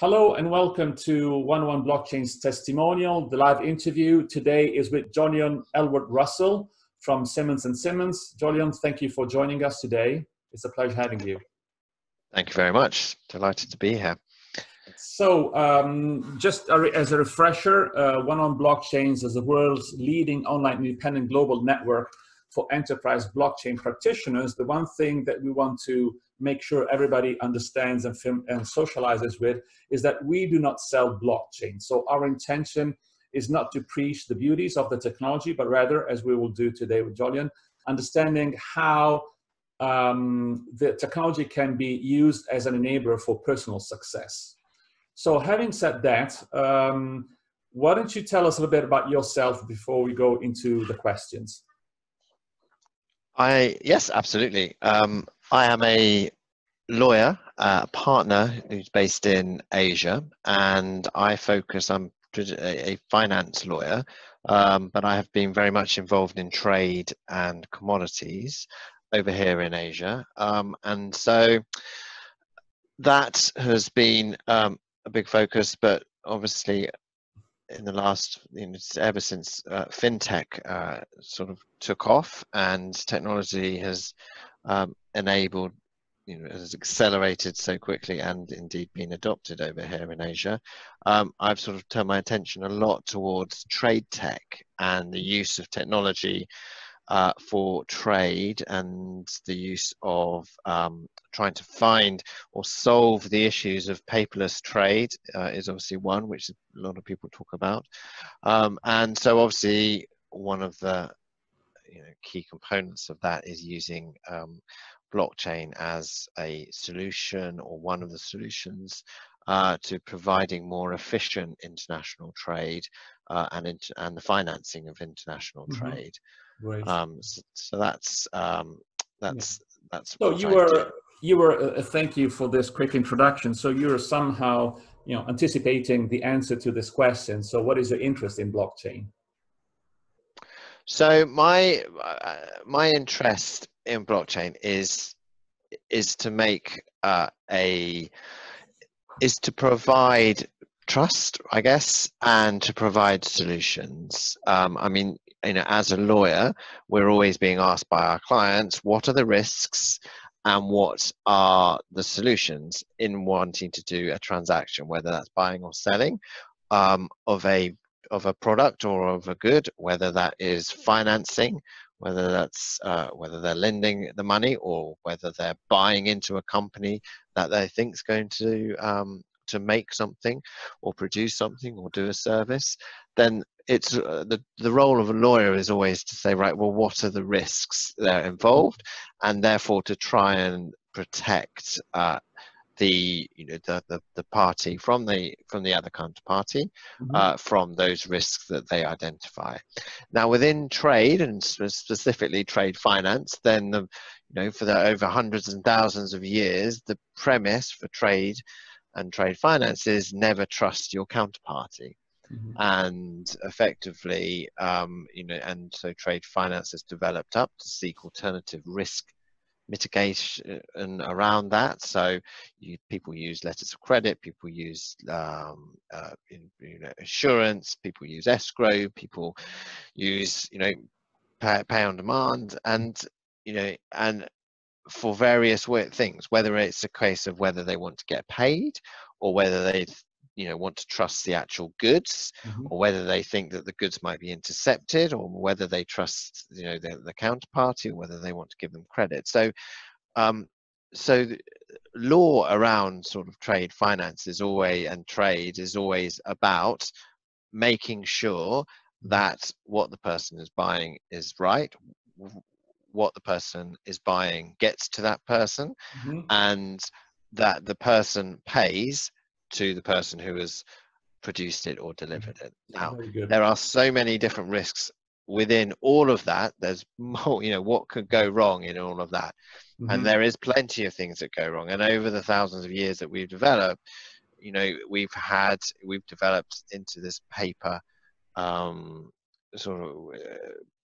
Hello and welcome to 101 Blockchain's testimonial, the live interview. Today is with Jolyon Ellwood-Russell from Simmons Simmons. Jolyon, thank you for joining us today. It's a pleasure having you. Thank you very much. Delighted to be here. So, just as a refresher, 101 Blockchains is the world's leading online independent global network for enterprise blockchain practitioners. The one thing that we want to make sure everybody understands and socializes with is that we do not sell blockchain. So our intention is not to preach the beauties of the technology, but rather, as we will do today with Jolyon, understanding how the technology can be used as an enabler for personal success. So having said that, why don't you tell us a little bit about yourself before we go into the questions? Yes, absolutely. I am a lawyer, partner who's based in Asia, and I'm a finance lawyer, but I have been very much involved in trade and commodities over here in Asia. And so that has been a big focus, but obviously in the last, ever since fintech sort of took off and technology has enabled, has accelerated so quickly and indeed been adopted over here in Asia, I've sort of turned my attention a lot towards trade tech and the use of technology for trade, and the use of trying to find or solve the issues of paperless trade is obviously one which a lot of people talk about, and so obviously one of the key components of that is using blockchain as a solution, or one of the solutions to providing more efficient international trade and the financing of international trade. Great. So that's so you were thank you for this quick introduction. So you're somehow anticipating the answer to this question. So what is your interest in blockchain? So my interest in blockchain is to make is to provide trust, I guess, and to provide solutions. I mean, as a lawyer, we're always being asked by our clients, what are the risks and what are the solutions in wanting to do a transaction, whether that's buying or selling of a product or of a good, whether that is financing, whether that's whether they're lending the money, or whether they're buying into a company that they think is going to make something or produce something or do a service. Then it's the role of a lawyer is always to say, right, well, what are the risks that are involved, and therefore to try and protect the party from the other counterparty from those risks that they identify. Now within trade, and specifically trade finance, then for the over hundreds and thousands of years, the premise for trade and trade finance is never trust your counterparty. And effectively, and so trade finance has developed up to seek alternative risk mitigation around that. So people use letters of credit, people use assurance, people use escrow, people use pay on demand, and and for various things, whether it's a case of whether they want to get paid, or whether they want to trust the actual goods, or whether they think that the goods might be intercepted, or whether they trust the counterparty, or whether they want to give them credit. So so law around sort of trade finance is always, and trade is always about making sure that what the person is buying is right, what the person is buying gets to that person, and that the person pays to the person who has produced it or delivered it. Now, there are so many different risks within all of that. There's more, what could go wrong in all of that. And there is plenty of things that go wrong. And over the thousands of years that we've developed, we've developed into this paper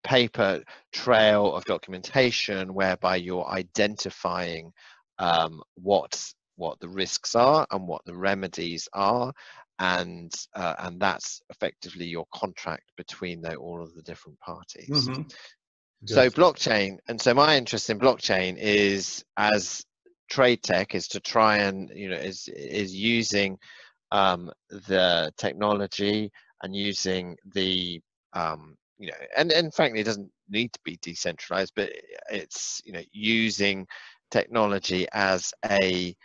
paper trail of documentation, whereby you're identifying what what the risks are and what the remedies are, and that's effectively your contract between all of the different parties. Mm-hmm. So Good. blockchain, and so my interest in blockchain is, as trade tech, is to try and, is using the technology and using the and frankly, it doesn't need to be decentralized, but it's, using technology as a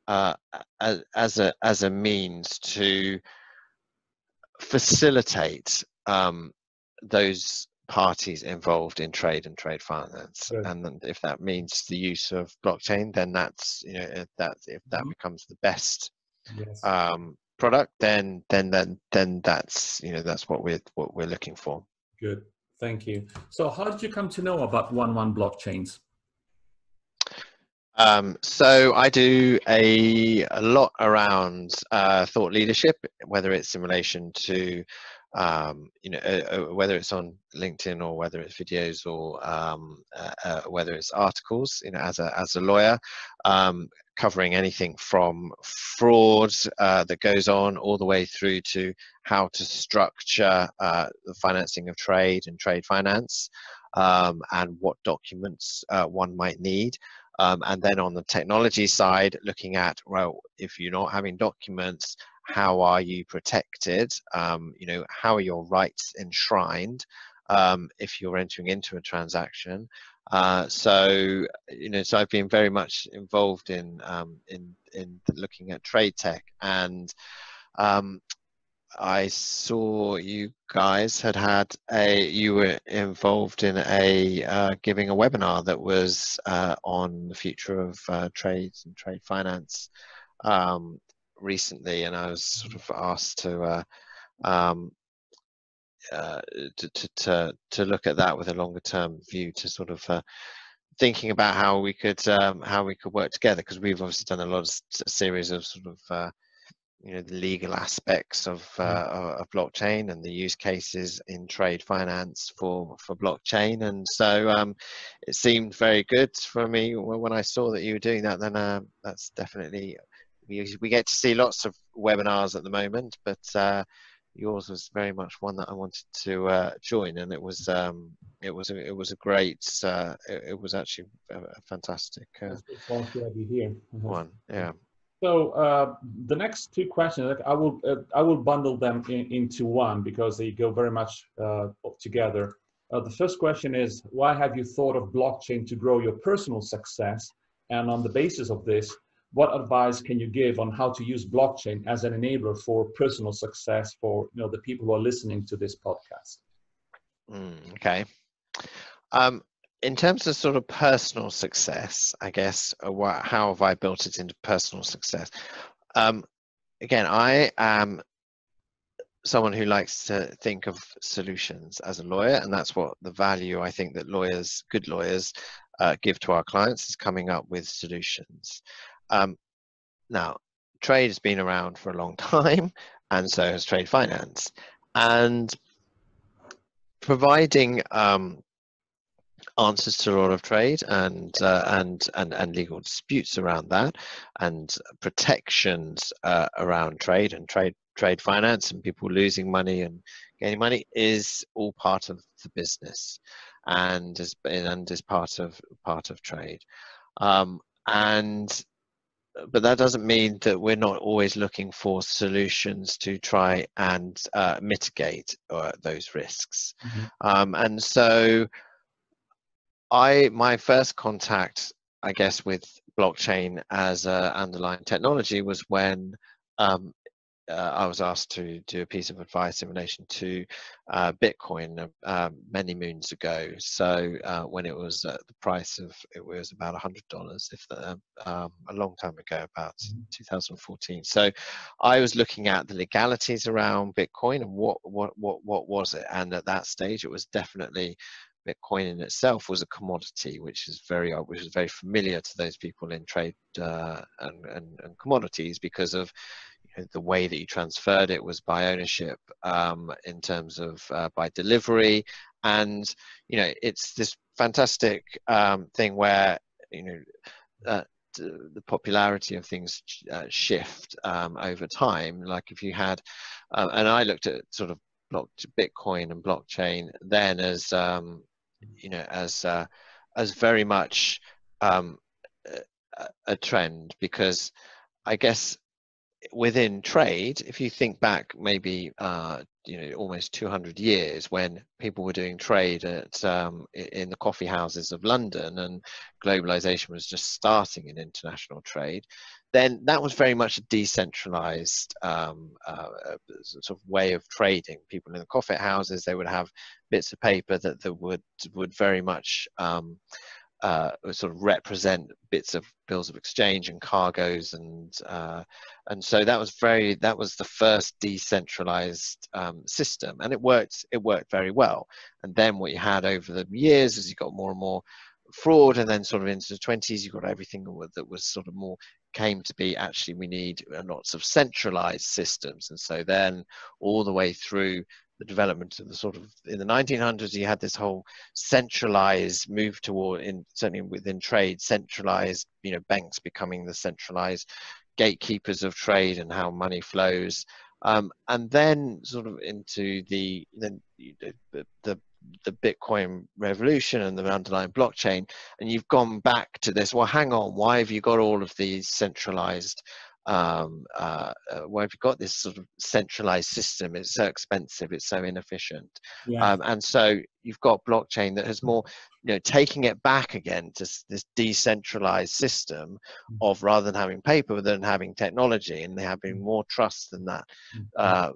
as a means to facilitate those parties involved in trade and trade finance. Good. And then if that means the use of blockchain, then that's, if that Mm-hmm. becomes the best Yes. product, then that's, that's what we're looking for. Good. Thank you. So how did you come to know about 1-1 blockchains? So I do a lot around thought leadership, whether it's in relation to whether it's on LinkedIn or whether it's videos or whether it's articles, as a lawyer, covering anything from fraud that goes on all the way through to how to structure the financing of trade and trade finance, and what documents one might need. And then on the technology side, looking at, well, if you're not having documents, how are you protected? How are your rights enshrined if you're entering into a transaction? So I've been very much involved in looking at trade tech, and I saw you guys you were involved in giving a webinar that was on the future of trade and trade finance recently, and I was sort of asked to look at that with a longer term view, to sort of thinking about how we could work together, because we've obviously done a lot of series of sort of the legal aspects of blockchain and the use cases in trade finance for blockchain. And so it seemed very good for me when I saw that you were doing that. Then that's definitely, we get to see lots of webinars at the moment, but yours was very much one that I wanted to join, and it was a great, it was actually a fantastic one. Yeah. So the next two questions, I will bundle them into one, because they go very much together. The first question is, why have you thought of blockchain to grow your personal success? And on the basis of this, what advice can you give on how to use blockchain as an enabler for personal success for the people who are listening to this podcast? Okay. In terms of sort of personal success, I guess, how have I built it into personal success? Again, I am someone who likes to think of solutions as a lawyer, and that's what the value I think that good lawyers give to our clients, is coming up with solutions. Now, trade has been around for a long time, and so has trade finance, and providing answers to a lot of trade and legal disputes around that, and protections around trade and trade finance, and people losing money and gaining money, is all part of the business, and is part of trade. But that doesn't mean that we're not always looking for solutions to try and mitigate those risks. Mm-hmm. And so my first contact, I guess, with blockchain as an underlying technology was when I was asked to do a piece of advice in relation to Bitcoin many moons ago. So when it was the price of, it was about $100, a long time ago, about 2014. So I was looking at the legalities around Bitcoin and what was it, and at that stage it was definitely, Bitcoin in itself was a commodity, which is very familiar to those people in trade and commodities, because of the way that you transferred it was by ownership, in terms of by delivery, and it's this fantastic thing where the popularity of things shift over time. Like if you had, and I looked at sort of Bitcoin and blockchain then as you know, as very much a trend, because I guess within trade, if you think back maybe you know, almost 200 years, when people were doing trade at in the coffee houses of London, and globalization was just starting in international trade, then that was very much a decentralized sort of way of trading. People in the coffee houses, they would have bits of paper that would very much sort of represent bits of bills of exchange and cargoes, and so that was the first decentralized system, and it worked very well. And then what you had over the years is you got more and more fraud, and then sort of into the 20s you got everything that was sort of more came to be, actually we need lots of centralized systems. And so then all the way through the development of the sort of, in the 1900s, you had this whole centralized move toward, certainly within trade, centralized, you know, banks becoming the centralized gatekeepers of trade and how money flows, and then sort of into the Bitcoin revolution and the underlying blockchain, and you've gone back to this. Well, hang on, why have you got all of these centralized? Why have you got this sort of centralized system? It's so expensive, it's so inefficient, Yeah. and so you've got blockchain that has more, you know, taking it back again to this decentralized system of, rather than having paper, than having technology, and having more trust than that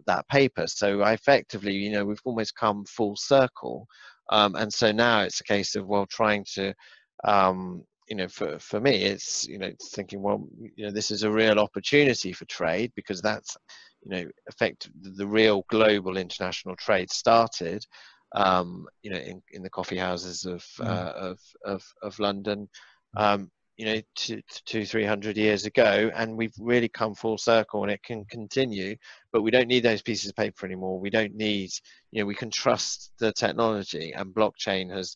that paper. So effectively, you know, we've almost come full circle, and so now it's a case of, well, trying to you know, for me, it's, you know, thinking, well, you know, this is a real opportunity for trade, because that's, you know, the real global international trade started, you know, in the coffee houses of London, you know, 200-300 years ago, and we've really come full circle, and it can continue. But we don't need those pieces of paper anymore. We don't need, you know, we can trust the technology, and blockchain has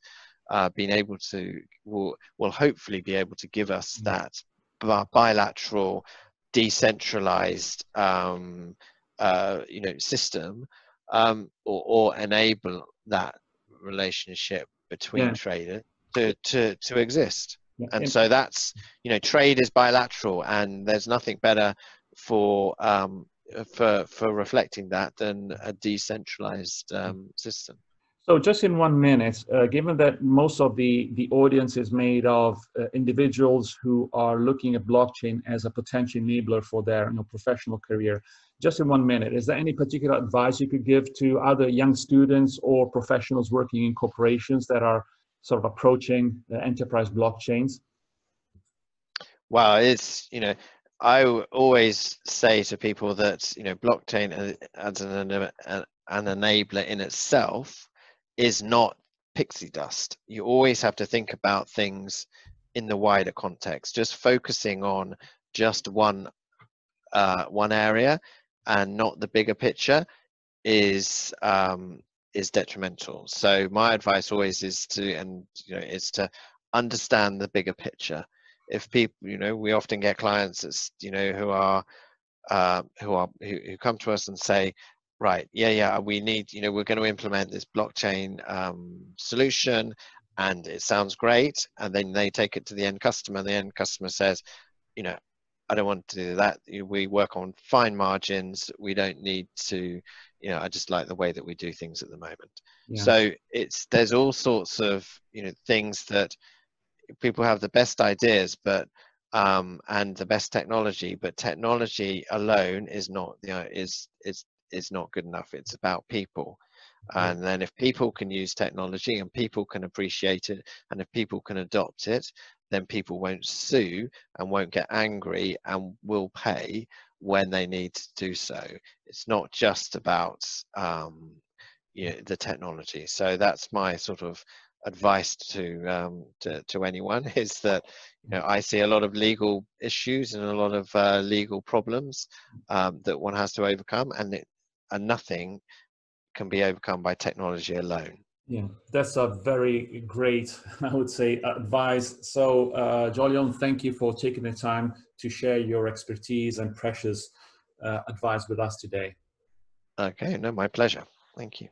been able to, will hopefully be able to give us that bilateral, decentralized, you know, system, or enable that relationship between Yeah. traders to exist. Yeah. And so that's, you know, trade is bilateral, and there's nothing better for reflecting that than a decentralized system. So just in 1 minute, given that most of the audience is made of individuals who are looking at blockchain as a potential enabler for their, you know, professional career, just in 1 minute, is there any particular advice you could give to other young students or professionals working in corporations that are sort of approaching enterprise blockchains? Well, it's, you know, I always say to people that, you know, blockchain as an enabler in itself is not pixie dust. You always have to think about things in the wider context. Just focusing on just one area and not the bigger picture is detrimental. So my advice always is to, and you know, is to understand the bigger picture. If people, you know, we often get clients that's, you know, who come to us and say, right, yeah, we need, you know, we're going to implement this blockchain solution, and it sounds great, and then they take it to the end customer, and the end customer says, you know, I don't want to do that. We work on fine margins. We don't need to, you know, I just like the way that we do things at the moment. Yeah. So there's all sorts of, you know, things that people have the best ideas, but and the best technology, but technology alone is not, you know, is not good enough. It's about people. And then if people can use technology, and people can appreciate it, and if people can adopt it, then people won't sue and won't get angry, and will pay when they need to do so. It's not just about you know, the technology. So that's my sort of advice to anyone, is that, you know, I see a lot of legal issues and a lot of legal problems that one has to overcome, and nothing can be overcome by technology alone. Yeah, that's a very great, I would say, advice. So, Jolyon, thank you for taking the time to share your expertise and precious advice with us today. Okay, no, my pleasure. Thank you.